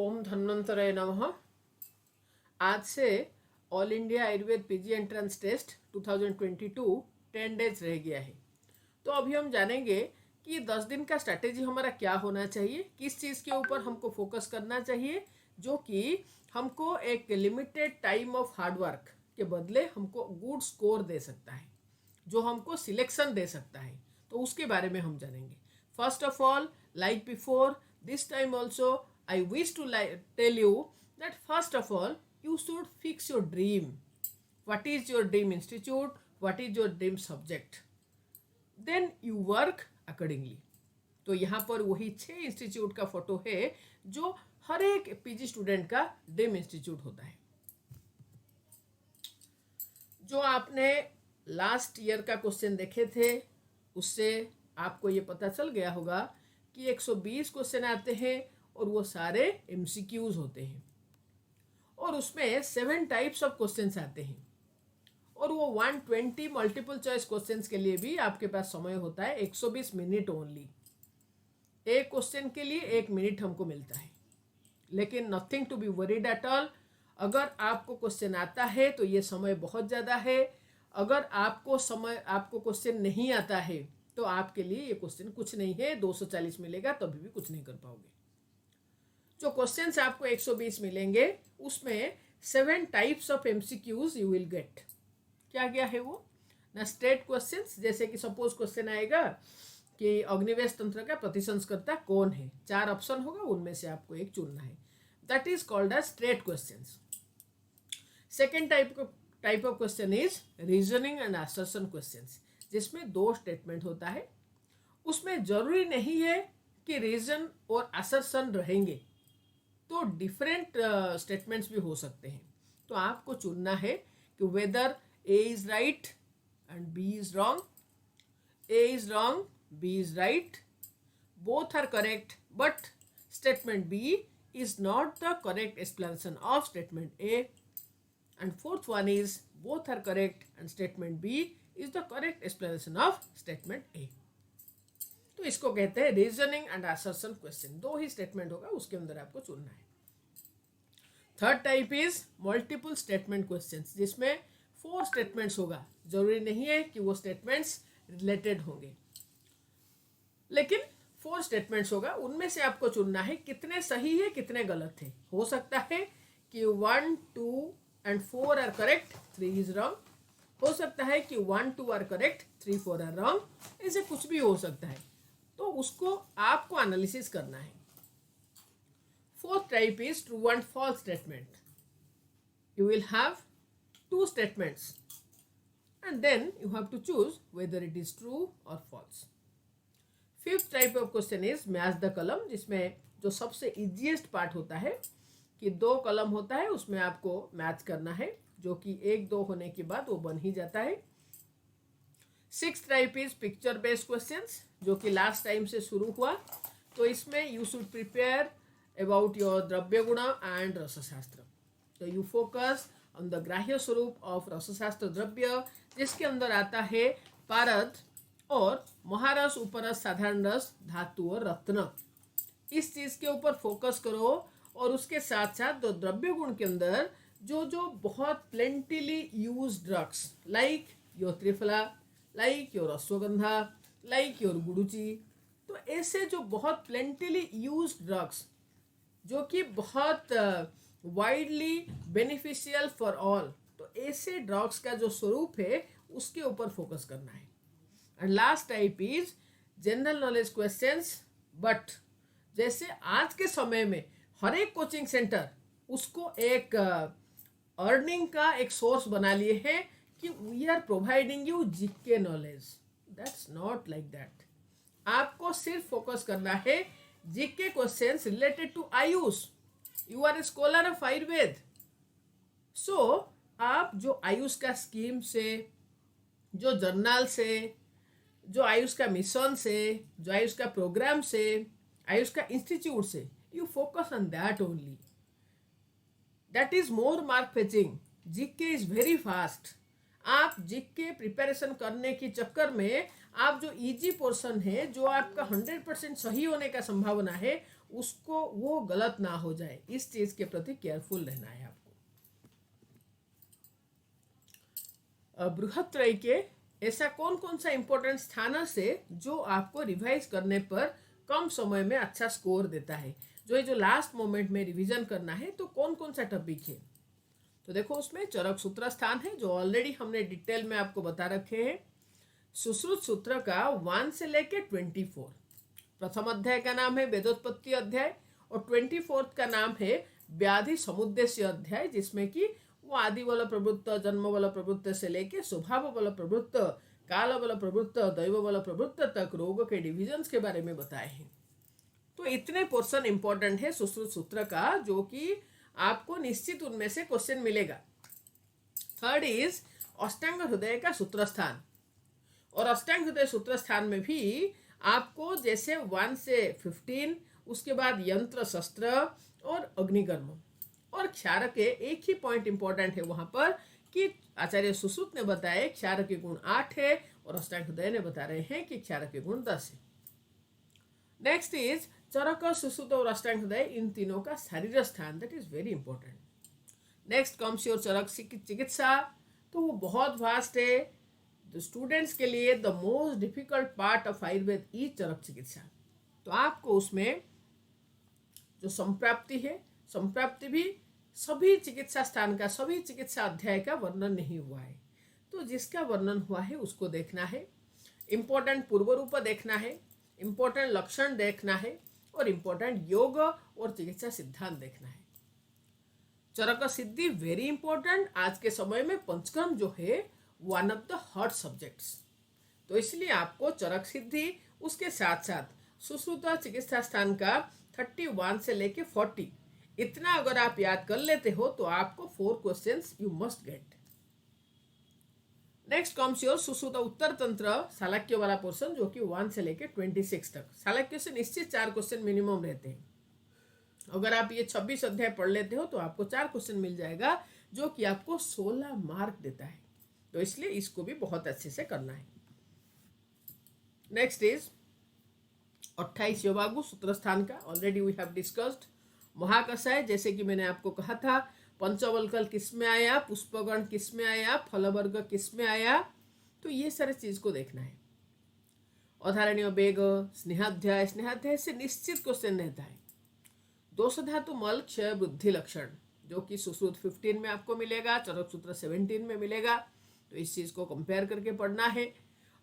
ओम धन्वंतराय नमः। आज से all India Ayurveda PG entrance test 2022 10 days रह गया है। तो अभी हम जानेंगे कि 10 दिन का स्ट्रैटेजी हमारा क्या होना चाहिए, किस चीज़ के ऊपर हमको फोकस करना चाहिए, जो कि हमको एक लिमिटेड टाइम ऑफ हार्डवर्क के बदले हमको गुड स्कोर दे सकता है, जो हमको सिलेक्शन दे सकता है। तो उसके बारे में हम जानेंगे। First of all, like before, this time also I wish to tell you that first of all you should fix your dream. What is your dream institute? What is your dream subject? Then you work accordingly. तो यहाँ पर वही 6 institute का photo है जो हर एक PG student का dream institute होता है। जो आपने लास्ट ईयर का क्वेश्चन देखे थे उससे आपको ये पता चल गया होगा कि 120 क्वेश्चन आते हैं और वो सारे एमसीक्यूज होते हैं और उसमें 7 टाइप्स ऑफ क्वेश्चंस आते हैं और वो 120 मल्टीपल चॉइस क्वेश्चंस के लिए भी आपके पास समय होता है 120 मिनट ओनली। एक क्वेश्चन के लिए 1 मिनट हमको मिलता है, लेकिन nothing to be worried at all. अगर आपको क्वेश्चन आता है तो ये समय बहुत ज़्यादा है। अगर आपको क्वेश्चन नहीं आता है तो आपके लिए ये क्वेश्चन कुछ नहीं है। 240 मिलेगा तभी भी कुछ नहीं कर पाओगे। जो क्वेश्चंस आपको 120 मिलेंगे उसमें 7 types of MCQs you will get. क्या क्या है वो ना? स्ट्रेट क्वेश्चंस, जैसे कि सपोज क्वेश्चन आएगा कि अग्निवेश तंत्र का प्रतिसंस्कर्ता कौन है, 4 ऑप्शन होगा, उनमें से आपको एक चुनना है। That is called as straight questions. Second type of question is reasoning and assertion questions, जिसमें 2 स्टेटमेंट होता है। उसमें जरूरी नहीं है कि रीजन और असर्शन रहेंगे, तो डिफरेंट स्टेटमेंट्स भी हो सकते हैं। तो आपको चुनना है कि whether A is right and B is wrong, A is wrong, B is right, both are correct but statement B is not the correct explanation of statement A, and fourth one is both are correct and statement B is the correct explanation of statement A. तो इसको कहते हैं reasoning and assertion question. 2 he statement होगा, उसके अंदर आपको चुनना है। Third type is multiple statement questions, जिसमें 4 स्टेटमेंट्स होगा। जरूरी नहीं है कि वो स्टेटमेंट्स रिलेटेड होंगे, लेकिन 4 स्टेटमेंट्स होगा। उनमें से आपको चुनना है कितने सही है कितने गलत है। हो सकता है कि 1, 2 and 4 are correct, 3 is wrong. हो सकता है कि 1, 2 आर करेक्ट, 3, 4 आर रॉन्ग। ऐसे कुछ भी हो सकता है, तो उसको आपको एनालिसिस करना है। Fourth type is true and false statement. You will have 2 statements and then you have to choose whether it is true और false. Fifth type of question is match the column, जिसमें जो सबसे easiest part होता है कि 2 कलम होता है, उसमें आपको मैच करना है, जो कि 1, 2 होने के बाद वो बन ही जाता है। 6th type is picture based questions, जो कि लास्ट टाइम से शुरू हुआ। तो इसमें you should prepare about your द्रव्य गुण एंड रसशास्त्र। तो यू फोकस ऑन द ग्राह्य स्वरूप ऑफ रसशास्त्र द्रव्य, जिसके अंदर आता है पारद और महारस, उपरस, साधारण रस, धातु और रत्न। इस चीज के ऊपर फोकस करो और उसके साथ साथ दो द्रव्य गुण के अंदर जो बहुत plentily use drugs like your triphala, like your ashwagandha, like your guduchi, तो ऐसे जो बहुत प्लेंटिली यूज ड्रग्स जो कि बहुत वाइडली बेनिफिशियल फॉर ऑल, तो ऐसे ड्रग्स का जो स्वरूप है उसके ऊपर फोकस करना है। And last type is general knowledge questions. But जैसे आज के समय में हर एक कोचिंग सेंटर उसको एक अर्निंग का एक सोर्स बना लिए है कि we are providing you GK knowledge. That's not like that. आपको सिर्फ फोकस करना है GK questions related to AYUSH. You are a scholar of Ayurveda, so आप जो आयुष का स्कीम से, जो जर्नल से, जो आयुष का मिशन से, जो आयुष का प्रोग्राम से, आयुष का इंस्टीट्यूट से, you focus on that only. That is more mark fetching. GK is very fast. आप जीके प्रिपरेशन करने के चक्कर में आप जो इजी पोर्शन है, जो आपका 100% सही होने का संभावना है, उसको वो गलत ना हो जाए, इस चीज के प्रति केयरफुल रहना है आपको। बृहत्रय के ऐसा कौन कौन सा इंपॉर्टेंट स्थान से जो आपको रिवाइज करने पर कम समय में अच्छा स्कोर देता है, जो लास्ट मोमेंट में रिवीजन करना है, तो कौन कौन सा टॉपिक है। तो देखो उसमें चरक सूत्र स्थान है जो ऑलरेडी हमने डिटेल में आपको बता रखे हैं। सुश्रुत सूत्र का 1 से लेके 24। प्रथम अध्याय का नाम है वेदोत्पत्ति अध्याय और 24 का नाम है व्याधि समुद्देश्य अध्याय, जिसमें कि वो आदि बल प्रवृत्त, जन्म बल प्रवृत्त से लेके स्वभाव बल प्रवृत्त, काल बल प्रवृत्त, दैव बल प्रवृत्त तक रोग के डिविजन्स के बारे में बताए हैं। तो इतने पोर्शन इंपॉर्टेंट है सुश्रुत सूत्र का, जो कि आपको निश्चित उनमें से क्वेश्चन मिलेगा। थर्ड इज अष्टांग हृदय का सूत्र स्थान, और अष्टांग हृदय सूत्र स्थान में भी आपको जैसे 1 से 15, उसके बाद यंत्र शस्त्र और अग्निकर्म और क्षार के एक ही पॉइंट इंपॉर्टेंट है वहां पर कि आचार्य सुश्रुत ने बताया क्षार के गुण 8 है और अष्टांग हृदय ने बता रहे हैं कि क्षार के गुण 10 है। नेक्स्ट इज चरक, सुश्रुत और अष्टांग हृदय, इन तीनों का Sharir Sthana, that is very important. Next comes your Charak Chikitsa, तो वो बहुत वास्ट है। स्टूडेंट्स के लिए the most difficult part of Ayurveda is Charak Chikitsa. तो आपको उसमें जो संप्राप्ति है, संप्राप्ति भी सभी चिकित्सा स्थान का, सभी चिकित्सा अध्याय का वर्णन नहीं हुआ है, तो जिसका वर्णन हुआ है उसको देखना है। इंपॉर्टेंट पूर्व रूप देखना है, इंपॉर्टेंट लक्षण देखना है और इंपॉर्टेंट योग और चिकित्सा सिद्धांत देखना है। चरक सिद्धि वेरी इंपॉर्टेंट। आज के समय में पंचकर्म जो है one of the hot subjects, तो इसलिए आपको चरक सिद्धि, उसके साथ साथ सुश्रुत चिकित्सा स्थान का 31 से लेके 40, इतना अगर आप याद कर लेते हो तो आपको 4 questions you must get. Next comes your Sushrut Uttar Tantra Shalakya वाला पोर्शन, जो कि 1 से लेके 26 तक। शालक्य से निश्चित 4 क्वेश्चन मिनिमम रहते हैं। अगर आप ये 26 अध्याय पढ़ लेते हो तो आपको 4 क्वेश्चन मिल जाएगा, जो कि आपको 16 मार्क देता है, तो इसलिए इसको भी बहुत अच्छे से करना है। नेक्स्ट इज 28 योवागु सूत्र स्थान का, ऑलरेडी वी हैव डिस्कस्ड। महाकषाय, जैसे कि मैंने आपको कहा था, पंचवल्कल किस में आया, पुष्पगण किस में आया, फलवर्ग किस में आया, तो ये सारे चीज को देखना है। अधारण्य वेग, स्नेहाध्याय, स्नेहाध्याय से निश्चित क्वेश्चन रहता है। दोष धातु मल क्षय वृद्धि लक्षण, जो कि सुश्रुत 15 में आपको मिलेगा, चरक सूत्र 17 में मिलेगा, तो इस चीज को कंपेयर करके पढ़ना है।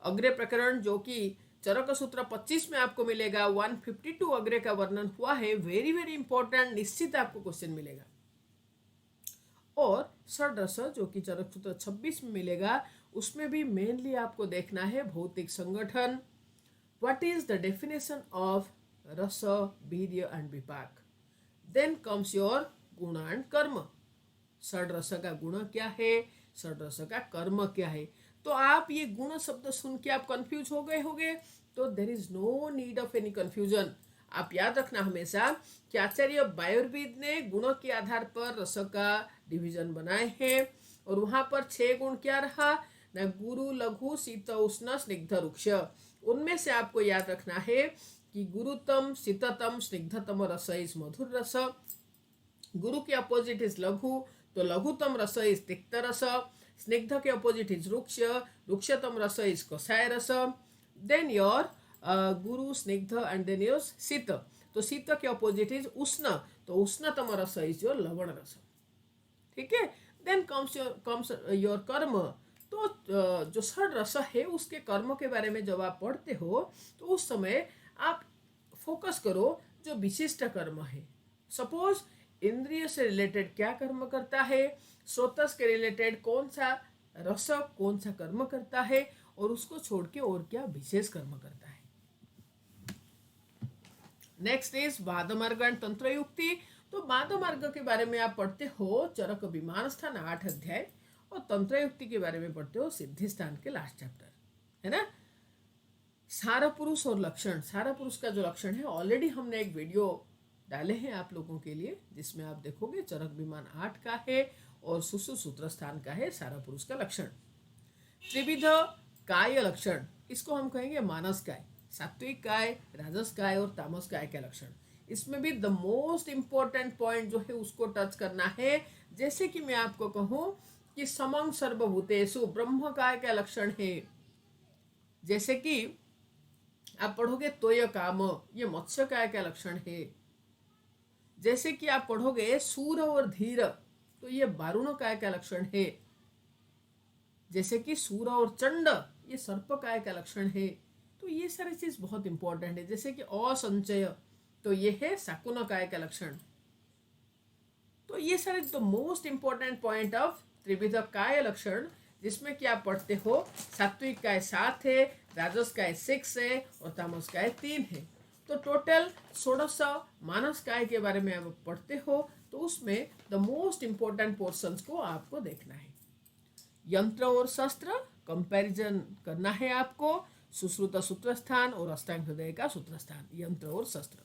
अग्रे प्रकरण, जो कि चरक सूत्र 25 में आपको मिलेगा, 152 अग्रे का वर्णन हुआ है, वेरी वेरी इंपॉर्टेंट, निश्चित आपको क्वेश्चन मिलेगा। और षड्रस, जो कि चरक सूत्र 26 में मिलेगा, उसमें भी मेनली आपको देखना है भौतिक संगठन, what is the definition of रस, वीर्य एंड विपाक। देन कम्स योर गुण एंड कर्म, षड्रस का गुण क्या है, षड्रस का कर्म क्या है। तो आप ये गुण शब्द सुन के आप कंफ्यूज हो गए होंगे, तो there is no need of any confusion. आप याद रखना हमेशा कि आचार्य वायुर्वेद ने गुणों के आधार पर रस का डिवीजन बनाए हैं, और वहां पर 6 गुण क्या रहा ना, गुरु, लघु, शीत, उष्ण, स्निग्ध, रुक्ष। उनमें से आपको याद रखना है कि गुरुतम, शीततम, स्निग्धतम रस इज मधुर रस, गुरु के अपोजिट इज लघु, तो लघुतम रस इज तिक्त रस, स्निग्ध के अपोजिट इज रुक्ष, रुक्षतम रस इज कषाय रस, देन योर गुरु, स्निग्ध एंड देन योर शीत, तो शीत के अपोजिट इज उष्ण, तो उष्णतम रस इज योर लवण रस। ठीक है, देन कम्स योर कर्म, तो जो षड रस है उसके कर्म के बारे में जब आप पढ़ते हो तो उस समय आप फोकस करो जो विशिष्ट कर्म है। सपोज इंद्रिय से रिलेटेड क्या कर्म करता है, स्रोतस के रिलेटेड कौन सा रस कौन सा कर्म करता है, और उसको छोड़ के और क्या विशेष कर्म करता है। नेक्स्ट इज बाधमार्ग एंड तंत्र युक्ति। तो बाधमार्ग के बारे में आप पढ़ते हो चरक विमान स्थान 8 अध्याय, और तंत्र युक्ति के बारे में पढ़ते हो सिद्धि स्थान के लास्ट चैप्टर, है ना। सारा पुरुष और लक्षण, सारा पुरुष का जो लक्षण है ऑलरेडी हमने एक वीडियो डाले हैं आप लोगों के लिए, जिसमें आप देखोगे चरक विमान 8 का है और सुश्रुत सूत्र स्थान का है सारा पुरुष का लक्षण। त्रिविध काय लक्षण, इसको हम कहेंगे मानस काय, सात्विक काय, राजस काय और तामस काय के लक्षण। इसमें भी द मोस्ट इम्पोर्टेंट पॉइंट जो है उसको टच करना है। जैसे कि मैं आपको कहूँ कि समं सर्वभूतेषु ब्रह्म का क्या लक्षण है, जैसे कि आप पढ़ोगे तोय काम, ये मत्स्य का क्या लक्षण है। जैसे कि आप पढ़ोगे सूर और धीर, तो ये वारुण का क्या लक्षण है। जैसे कि सूर और चंड, ये सर्प का क्या लक्षण है। तो ये सारी चीज बहुत इंपॉर्टेंट है। जैसे कि असंचय, तो ये है शकुन का क्या लक्षण। तो ये सारे तो मोस्ट इंपॉर्टेंट पॉइंट ऑफ त्रिविध काय लक्षण, जिसमें कि आप पढ़ते हो सात्विक काय 7 है, राजस काय 6 है और तामस काय 3 है। तो टोटल 16 मानस काय के बारे में आप पढ़ते हो। तो उसमें द मोस्ट इंपॉर्टेंट पोर्शंस को आपको देखना है। यंत्र और शस्त्र कंपैरिजन करना है आपको, सुश्रुत सूत्र स्थान और अष्टांग हृदय का सूत्र स्थान, यंत्र और शस्त्र।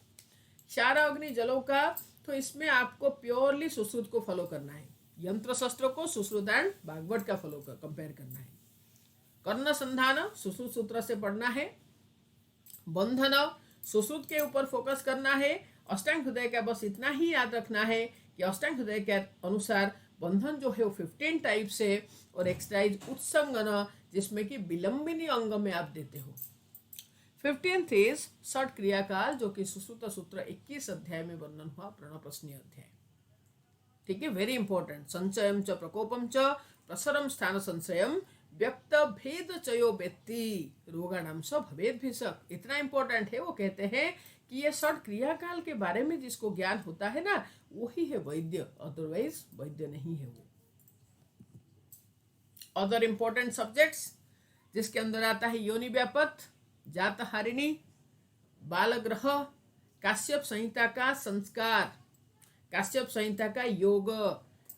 चार अग्नि जलों का, तो इसमें आपको प्योरली सुश्रुत को फॉलो करना है। यंत्र शस्त्र को सुश्रुत एंड भागवत का फॉलो कर कंपेयर करना है। कर्ण संधान सुश्रुत सूत्र से पढ़ना है। बंधन सुश्रुत के ऊपर फोकस करना है। अष्टांग हृदय का बस इतना ही याद रखना है कि अष्टांग हृदय के अनुसार बंधन जो है वो 15 टाइप से, और एक्सरसाइज उत्संगन जिसमें कि विलंबिनी अंग में आप देते हो। 15th इज षट क्रियाकाल, जो कि सुश्रुत सूत्र 21 अध्याय में वर्णन हुआ, प्रणप्रश्नीय अध्याय। ठीक है, वेरी इंपॉर्टेंट। संचयम च प्रकोपम च प्रसरम स्थान संशयम व्यक्त भेद चयो व्यक्ति रोगाणाम स भवेद भिषक। इतना इंपॉर्टेंट है। वो कहते हैं कि ये षट क्रियाकाल के बारे में जिसको ज्ञान होता है ना, वही है वैद्य, अदरवाइज वैद्य नहीं है वो। अदर इंपॉर्टेंट सब्जेक्ट्स जिसके अंदर आता है योनि व्यापत, जातहारिणी, बालग्रह, काश्यप संहिता का संस्कार, काश्यप संहिता का योग,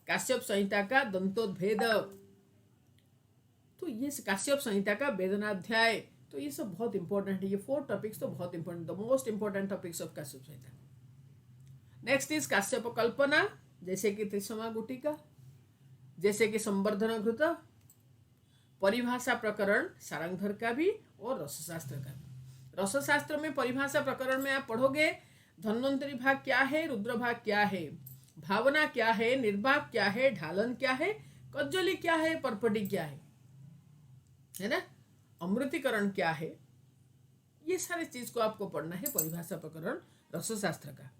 काश्यप संहिता का दंतोद्भेद, तो ये काश्यप संहिता का वेदनाध्याय, तो ये सब बहुत इंपॉर्टेंट है। ये 4 टॉपिक्स तो बहुत important, the most important topics of Kashyap Samhita. Next is Kashyap Kalpana, जैसे कि त्रिसमा गुटिका, जैसे कि संवर्धन घृत, परिभाषा प्रकरण सारंगधर का भी और रसशास्त्र का भी। रसशास्त्र में परिभाषा प्रकरण में आप पढ़ोगे धन्वंतरी भाग क्या है, रुद्र भाग क्या है, भावना क्या है, निर्भाग क्या है, ढालन क्या है, कज्जली क्या है, परपटी क्या है ना, अमृतिकरण क्या है। ये सारी चीज को आपको पढ़ना है परिभाषा प्रकरण रसशास्त्र का।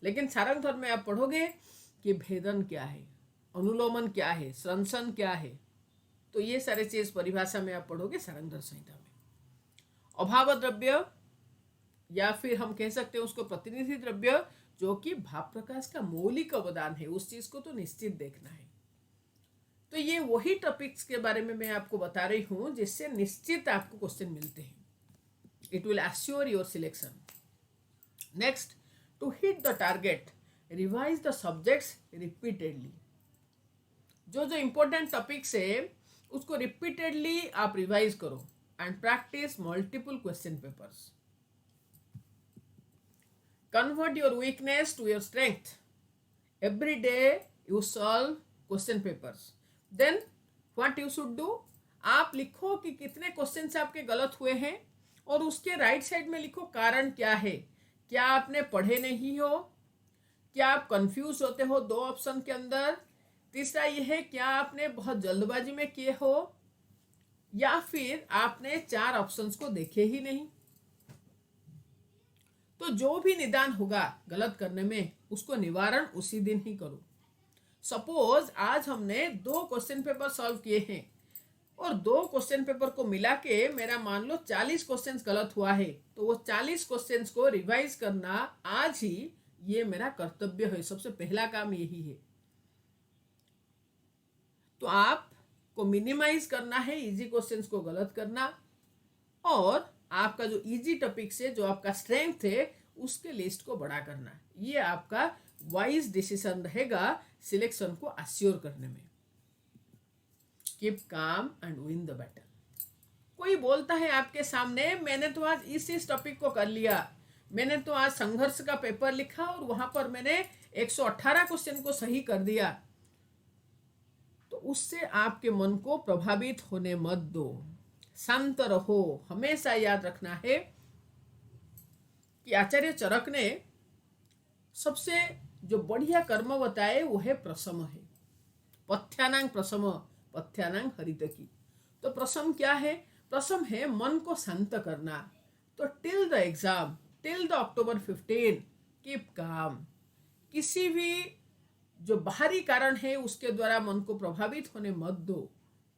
लेकिन सारंगधर में आप पढ़ोगे कि भेदन क्या है, अनुलोमन क्या है, श्रंसन क्या है, तो ये सारे चीज परिभाषा में आप पढ़ोगे सारंगधर संहिता में। अभाव द्रव्य, या फिर हम कह सकते हैं उसको प्रतिनिधि द्रव्य, जो कि भाव प्रकाश का मौलिक अवदान है, उस चीज को तो निश्चित देखना है। तो ये वही टॉपिक्स के बारे में मैं आपको बता रही हूं जिससे निश्चित आपको क्वेश्चन मिलते हैं। It will assure your selection. Next, to hit the target revise the subjects repeatedly. जो जो इंपॉर्टेंट टॉपिक्स है उसको रिपीटेडली आप रिवाइज करो and practice multiple question papers. Convert your weakness to your strength. Every day you solve question papers. Then what you should do? आप लिखो कि कितने क्वेश्चन आपके गलत हुए हैं और उसके राइट साइड में लिखो कारण क्या है। क्या आपने पढ़े नहीं हो, क्या आप कंफ्यूज होते हो 2 ऑप्शन के अंदर, तीसरा यह है क्या आपने बहुत जल्दबाजी में किए हो, या फिर आपने 4 ऑप्शंस को देखे ही नहीं। तो जो भी निदान होगा गलत करने में, उसको निवारण उसी दिन ही करो। सपोज आज हमने 2 क्वेश्चन पेपर सॉल्व किए हैं और 2 क्वेश्चन पेपर को मिला के मेरा मान लो 40 क्वेश्चंस गलत हुआ है, तो वो 40 क्वेश्चंस को रिवाइज करना आज ही ये मेरा कर्तव्य है। सबसे पहला काम यही है। तो आपको मिनिमाइज करना है इजी क्वेश्चंस को गलत करना, और आपका जो इजी टॉपिक से जो आपका स्ट्रेंथ है उसके लिस्ट को बड़ा करना। ये आपका वाइज डिसीजन रहेगा सिलेक्शन को अश्योर करने में। Keep calm and win the battle. कोई बोलता है आपके सामने मैंने तो आज इस टॉपिक को कर लिया, मैंने तो आज संघर्ष का पेपर लिखा और वहां पर मैंने 118 क्वेश्चन को सही कर दिया, तो उससे आपके मन को प्रभावित होने मत दो, शांत रहो। हमेशा याद रखना है कि आचार्य चरक ने सबसे जो बढ़िया कर्म बताए वो है प्रशम है। पथ्यानांग प्रशम, पथ्यानांग हरितकी। तो प्रशम क्या है? प्रशम है मन को शांत करना। तो till the exam, till the October 15 keep calm. किसी भी जो बाहरी कारण है उसके द्वारा मन को प्रभावित होने मत दो।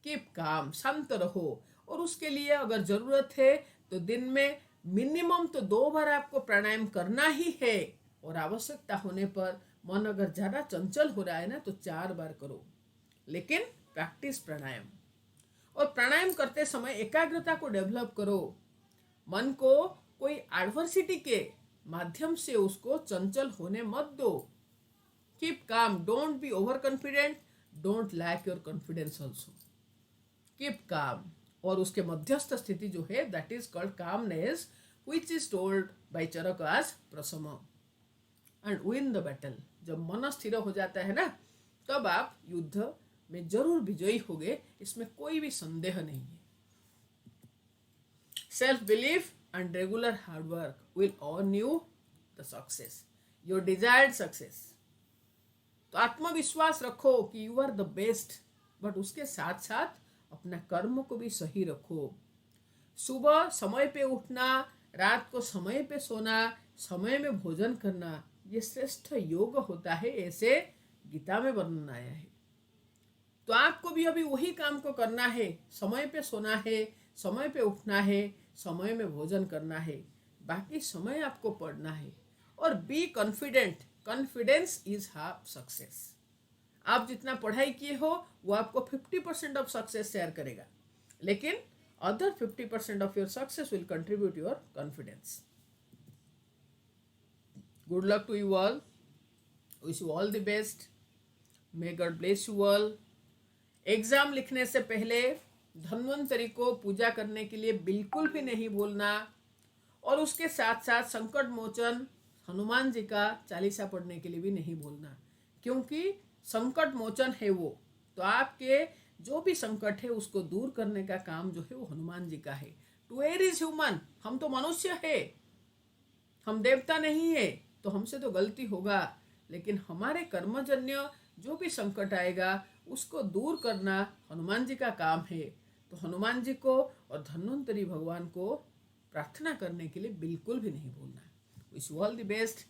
कीप काम, शांत रहो। और उसके लिए अगर जरूरत है तो दिन में मिनिमम तो 2 बार आपको प्राणायाम करना ही है। और आवश्यकता होने पर मन अगर ज्यादा चंचल हो रहा है ना तो 4 बार करो, लेकिन प्रैक्टिस प्राणायाम। और प्राणायाम करते समय एकाग्रता को डेवलप करो। मन को कोई एडवर्सिटी के माध्यम से उसको चंचल होने मत दो। Keep calm, don't be over confident, don't lack your confidence also. Keep calm. और उसके मध्यस्थ स्थिति जो है that is called calmness, which is told by Charaka as prasham. And win the battle. जब मन स्थिर हो जाता है ना तब आप युद्ध में जरूर विजयी होगे, इसमें कोई भी संदेह नहीं है। Self belief and regular hard work will earn you the success, your desired success. तो आत्मविश्वास रखो कि you are the best, but उसके साथ साथ अपना कर्म को भी सही रखो। सुबह समय पे उठना, रात को समय पे सोना, समय में भोजन करना, ये श्रेष्ठ योग होता है, ऐसे गीता में वर्णन आया है। तो आपको भी अभी वही काम को करना है। समय पे सोना है, समय पे उठना है, समय में भोजन करना है, बाकी समय आपको पढ़ना है। और be confident, confidence is half success. आप जितना पढ़ाई किए हो वो आपको 50% ऑफ सक्सेस शेयर करेगा, लेकिन other 50% of your success will contribute your confidence. Good luck to you all, wish you all the best, may God bless you all. Exam लिखने से पहले धन्वंतरी को पूजा करने के लिए बिल्कुल भी नहीं भूलना। और उसके साथ साथ संकट मोचन हनुमान जी का चालीसा पढ़ने के लिए भी नहीं भूलना, क्योंकि संकट मोचन है वो। तो आपके जो भी संकट है उसको दूर करने का काम जो है वो हनुमान जी का है। टू एयर इज ह्यूमन, हम तो मनुष्य है, हम देवता नहीं है, तो हमसे तो गलती होगा, लेकिन हमारे कर्मजन्य जो भी संकट आएगा उसको दूर करना हनुमान जी का काम है। तो हनुमान जी को और धन्वंतरी भगवान को प्रार्थना करने के लिए बिल्कुल भी नहीं भूलना। Wish you all the best.